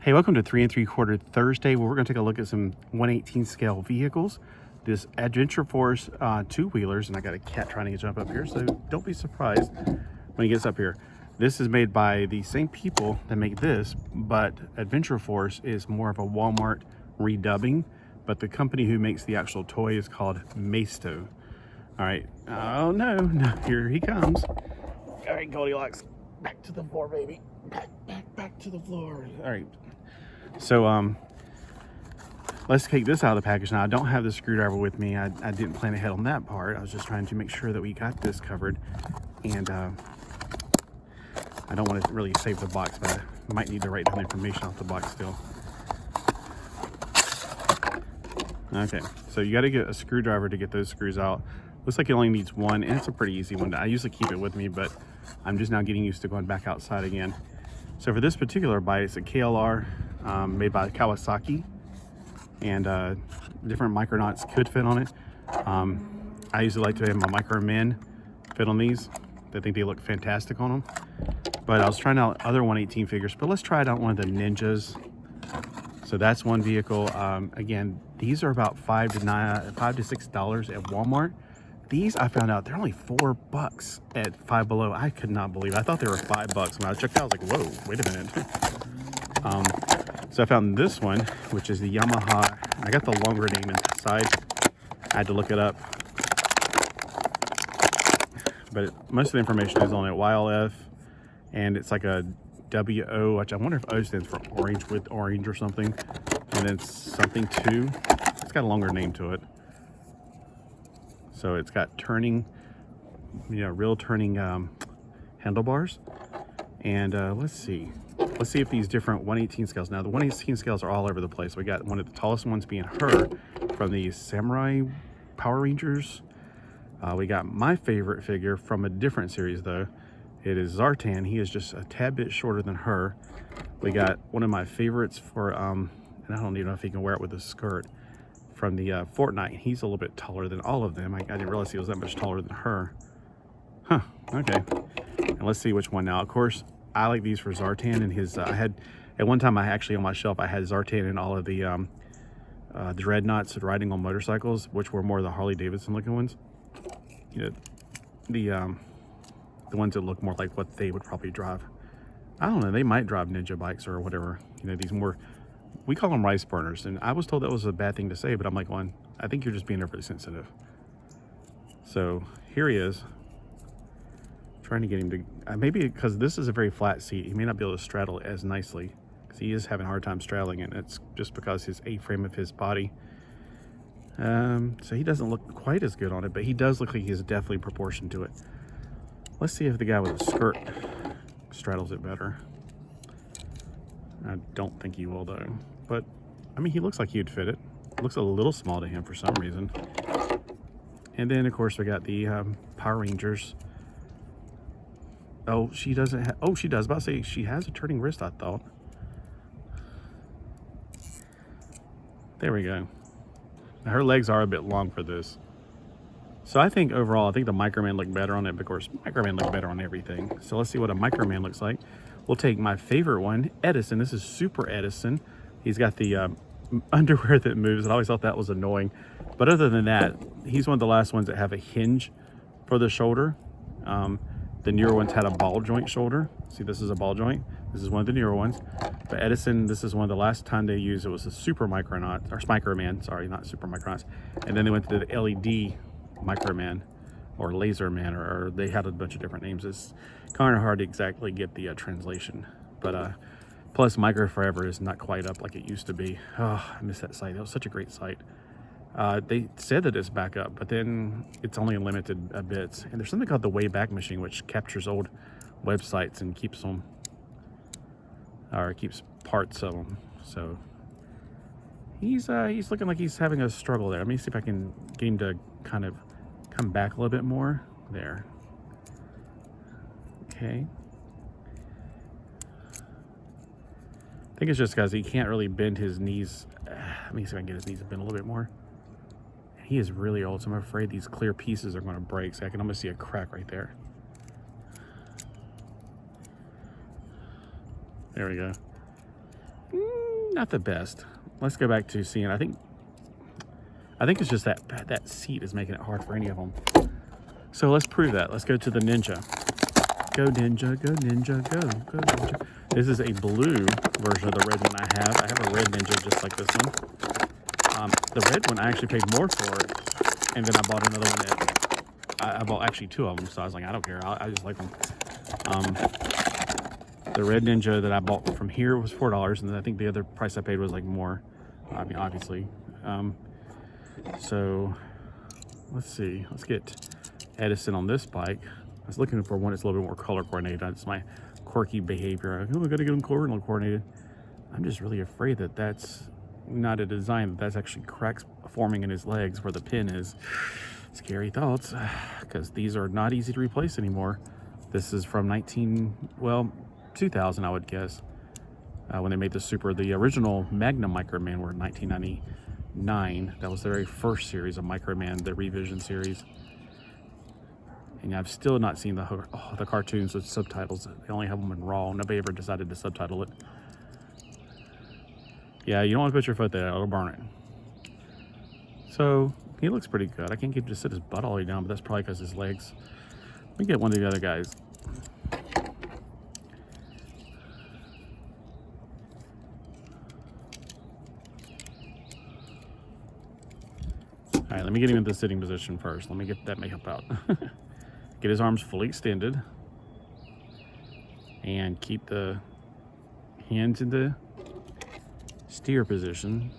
Hey, welcome to 3 3/4 Thursday, where we're going to take a look at some 1/18 scale vehicles. This Adventure Force two-wheelers, and I got a cat trying to jump up here, so don't be surprised when he gets up here. This is made by the same people that make this, but Adventure Force is more of a Walmart redubbing, but the company who makes the actual toy is called Jesús. All right. Oh, no, here he comes. All right, Goldilocks, back to the floor, baby. Back to the floor. All right. So, let's take this out of the package. Now, I don't have the screwdriver with me. I didn't plan ahead on that part. I was just trying to make sure that we got this covered. And I don't want to really save the box, but I might need to write down the information off the box still. Okay, so you got to get a screwdriver to get those screws out. Looks like it only needs one, and it's a pretty easy one. I usually keep it with me, but I'm just now getting used to going back outside again. So for this particular bike, it's a KLR made by Kawasaki, and different Micronauts could fit on it. I usually like to have my Micro Men fit on these. I think they look fantastic on them. But I was trying out other 1/18 figures, but let's try it out one of the Ninjas. So that's one vehicle. Again, these are about $5 to $6 at Walmart. These, I found out, they're only $4 at Five Below. I could not believe it. I thought they were $5. When I checked out, I was like, whoa, wait a minute. So I found this one, which is the Yamaha. I got the longer name inside. I had to look it up. But most of the information is on it, YLF, and it's like a WO, which I wonder if O stands for orange with orange or something. And then something 2. It's got a longer name to it. So it's got turning, real turning handlebars. And let's see if these different 1/18 scales. Now the 1/18 scales are all over the place. We got one of the tallest ones being her from the Samurai Power Rangers. We got my favorite figure from a different series though. It is Zartan. He is just a tad bit shorter than her. We got one of my favorites for, and I don't even know if he can wear it with a skirt, from the Fortnite. He's a little bit taller than all of them. I didn't realize he was that much taller than her. Huh, okay. And let's see which one now. Of course, I like these for Zartan and his, I had, at one time I actually on my shelf, I had Zartan and all of the dreadnoughts riding on motorcycles, which were more the Harley Davidson looking ones. The ones that look more like what they would probably drive. I don't know, they might drive ninja bikes or whatever. These more, we call them rice burners, and I was told that was a bad thing to say, but I'm like, well, I think you're just being overly sensitive. So here he is, trying to get him to, maybe because this is a very flat seat, he may not be able to straddle it as nicely, because he is having a hard time straddling it, and it's just because his A-frame of his body. So he doesn't look quite as good on it, but he does look like he's definitely proportioned to it. Let's see if the guy with a skirt straddles it better. I don't think he will though, but I mean, he looks like he'd fit it. It looks a little small to him for some reason. And then of course we got the Power Rangers. Oh, she doesn't have, oh, she does. About to say she has a turning wrist, I thought. There we go. Now, her legs are a bit long for this. So I think overall, I think the Microman looked better on it. But of course, Microman looked better on everything. So let's see what a Microman looks like. We'll take my favorite one, Edison. This is Super Edison. He's got the underwear that moves. I always thought that was annoying. But other than that, he's one of the last ones that have a hinge for the shoulder. The newer ones had a ball joint shoulder. See, this is a ball joint. This is one of the newer ones. But Edison, this is one of the last time they used it was a Super Micronaut, or Microman, sorry, not Super Micronauts. And then they went to the LED Microman or Laser Man, or they had a bunch of different names. It's kind of hard to exactly get the translation. But plus Micro Forever is not quite up like it used to be. Oh, I miss that site. That was such a great site. They said that it's back up, but then it's only in limited bits. And there's something called the Wayback Machine, which captures old websites and keeps them, or keeps parts of them. So he's looking like he's having a struggle there. Let me see if I can get him to kind of come back a little bit more. There. Okay. I think it's just because he can't really bend his knees. Let me see if I can get his knees to bend a little bit more. He is really old, so I'm afraid these clear pieces are going to break. So I can almost see a crack right there. There we go. not the best. Let's go back to seeing. I think it's just that seat is making it hard for any of them. So let's prove that. Let's go to the Ninja. Go Ninja, go Ninja, go Ninja. This is a blue version of the red one I have. I have a red Ninja just like this one. The red one I actually paid more for it, and then I bought another one that I bought actually 2 of them. So I was like, I don't care. I just like them. The red Ninja that I bought from here was $4, and then I think the other price I paid was like more. I mean, obviously. So let's see. Let's get Edison on this bike. I was looking for one that's a little bit more color coordinated. That's my quirky behavior. Oh, I gotta get them color coordinated. I'm just really afraid that that's not a design. That's actually cracks forming in his legs where the pin is. Scary thoughts, because these are not easy to replace anymore. This is from 2000, I would guess, when they made the Super. The original Magnum Microman were in 1999. That was the very first series of Microman, the revision series. And I've still not seen the cartoons with subtitles. They only have them in RAW. Nobody ever decided to subtitle it. Yeah, you don't want to put your foot there. It'll burn it. So he looks pretty good. I can't get him to sit his butt all the way down, but that's probably because his legs. Let me get one of the other guys. All right, let me get him in the sitting position first. Let me get that makeup out. Get his arms fully extended. And keep the hands in the steer position.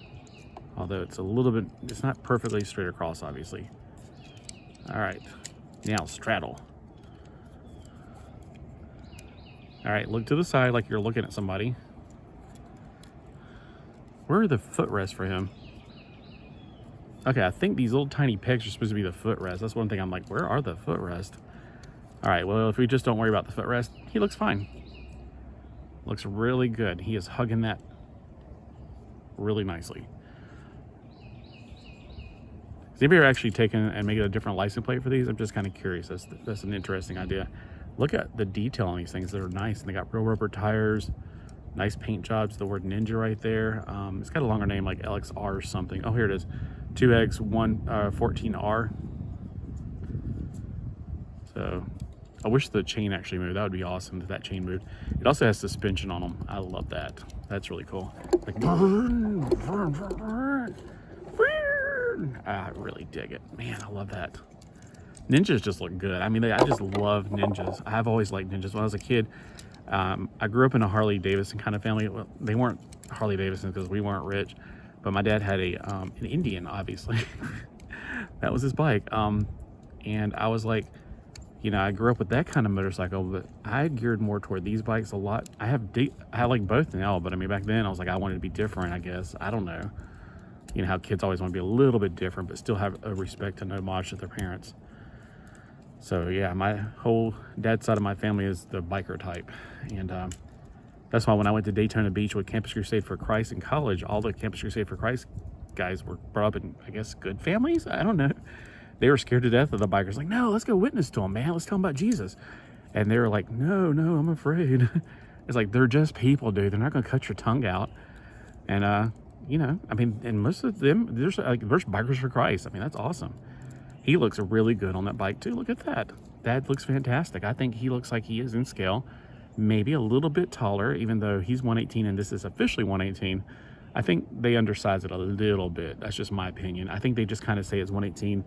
Although it's a little bit, it's not perfectly straight across, obviously. All right, now straddle. All right, look to the side like you're looking at somebody. Where are the footrests for him? Okay, I think these little tiny pegs are supposed to be the footrest. That's one thing I'm like, where are the footrest? All right, well, if we just don't worry about the footrest, he looks fine. Looks really good. He is hugging that really nicely. Has anybody ever actually taken and made a different license plate for these? I'm just kind of curious. That's an interesting idea. Look at the detail on these things. They're nice, and they got real rubber tires, nice paint jobs. The word Ninja right there. It's got a longer name like LXR or something. Oh, here it is. 2X14R. So I wish the chain actually moved. That would be awesome if that chain moved. It also has suspension on them. I love that. That's really cool. Like, I really dig it. Man, I love that. Ninjas just look good. I mean, I just love Ninjas. I've always liked Ninjas. When I was a kid, I grew up in a Harley Davidson kind of family. Well, they weren't Harley Davidsons because we weren't rich, but my dad had an Indian, obviously. That was his bike. And I was like, you know, I grew up with that kind of motorcycle, but I geared more toward these bikes a lot. I like both now, but I mean, back then I was like, I wanted to be different, I guess. I don't know. You know how kids always want to be a little bit different, but still have a respect and homage to their parents. So yeah, my whole dad's side of my family is the biker type. And that's why when I went to Daytona Beach with Campus Crusade for Christ in college, all the Campus Crusade for Christ guys were brought up in, I guess, good families? I don't know. They were scared to death of the bikers. Like, no, let's go witness to them, man. Let's tell them about Jesus. And they were like, no, I'm afraid. It's like, they're just people, dude. They're not going to cut your tongue out. And, you know, I mean, and most of them, there's bikers for Christ. I mean, that's awesome. He looks really good on that bike, too. Look at that. That looks fantastic. I think he looks like he is in scale. Maybe a little bit taller, even though he's 118 and this is officially 118. I think they undersize it a little bit. That's just my opinion. I think they just kind of say it's 118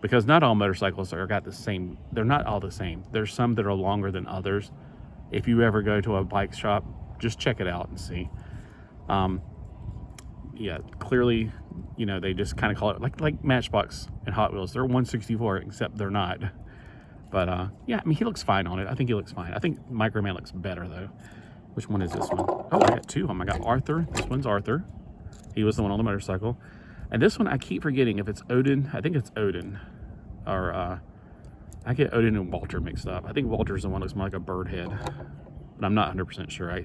because not all motorcycles are got the same. They're not all the same. There's some that are longer than others. If you ever go to a bike shop, just check it out and see. Yeah, clearly, you know, they just kind of call it like Matchbox and Hot Wheels. They're 164, except they're not. But yeah, I mean, he looks fine on it. I think he looks fine. I think Microman looks better though. Which one is this one? Oh, I got 2 of them. I got Arthur. This one's Arthur. He was the one on the motorcycle. And this one I keep forgetting if it's Odin. I think it's Odin. Or I get Odin and Walter mixed up. I think Walter's the one that looks more like a bird head. But I'm not 100% sure. I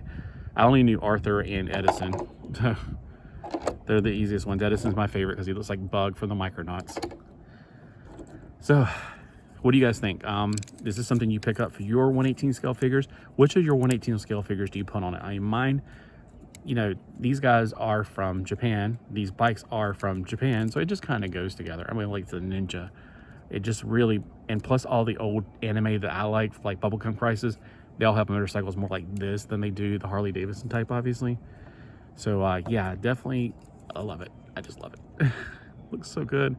only knew Arthur and Edison. They're the easiest ones. Edison's my favorite because he looks like Bug from the Micronauts. So, what do you guys think? Is this something you pick up for your 118 scale figures? Which of your 118 scale figures do you put on it? I mean, mine, you know, these guys are from Japan. These bikes are from Japan. So it just kind of goes together. I mean, like the Ninja. It just really, and plus all the old anime that I like Bubblegum Crisis, they all have motorcycles more like this than they do the Harley Davidson type, obviously. So yeah, definitely, I love it. I just love it. Looks so good.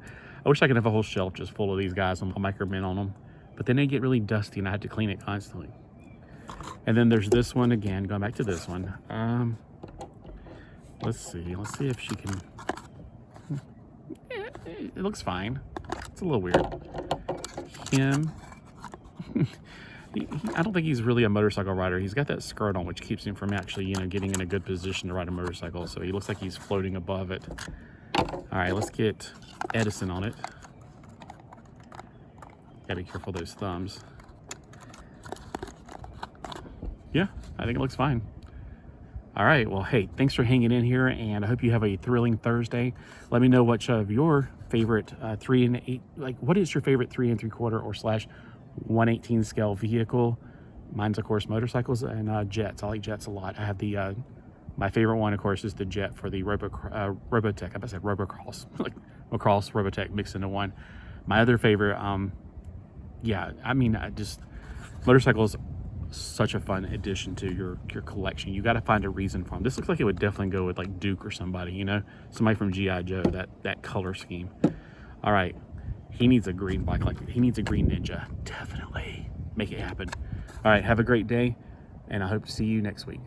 I wish I could have a whole shelf just full of these guys and micromen on them, but then they get really dusty and I had to clean it constantly. And then there's this one again, going back to this one. Let's see if she can, it looks fine. It's a little weird. Him, I don't think he's really a motorcycle rider. He's got that skirt on, which keeps him from actually, you know, getting in a good position to ride a motorcycle. So he looks like he's floating above it. All right, let's get Edison on it. Gotta be careful of those thumbs. Yeah, I think it looks fine. All right, well, hey, thanks for hanging in here, and I hope you have a thrilling Thursday. Let me know which of your favorite 3 and 8, like what is your favorite 3 3/4 or /118 scale vehicle? Mine's of course motorcycles and jets. I like jets a lot. I have the my favorite one, of course, is the jet for the Robotech. I said Robocross, like Lacrosse Robotech mixed into one. My other favorite, yeah, I mean, motorcycles. Such a fun addition to your collection. You got to find a reason for them. This looks like it would definitely go with like Duke or somebody, you know, somebody from G.I. Joe, that color scheme. All right, he needs a green bike like he needs a green Ninja. Definitely make it happen. All right, have a great day, and I hope to see you next week.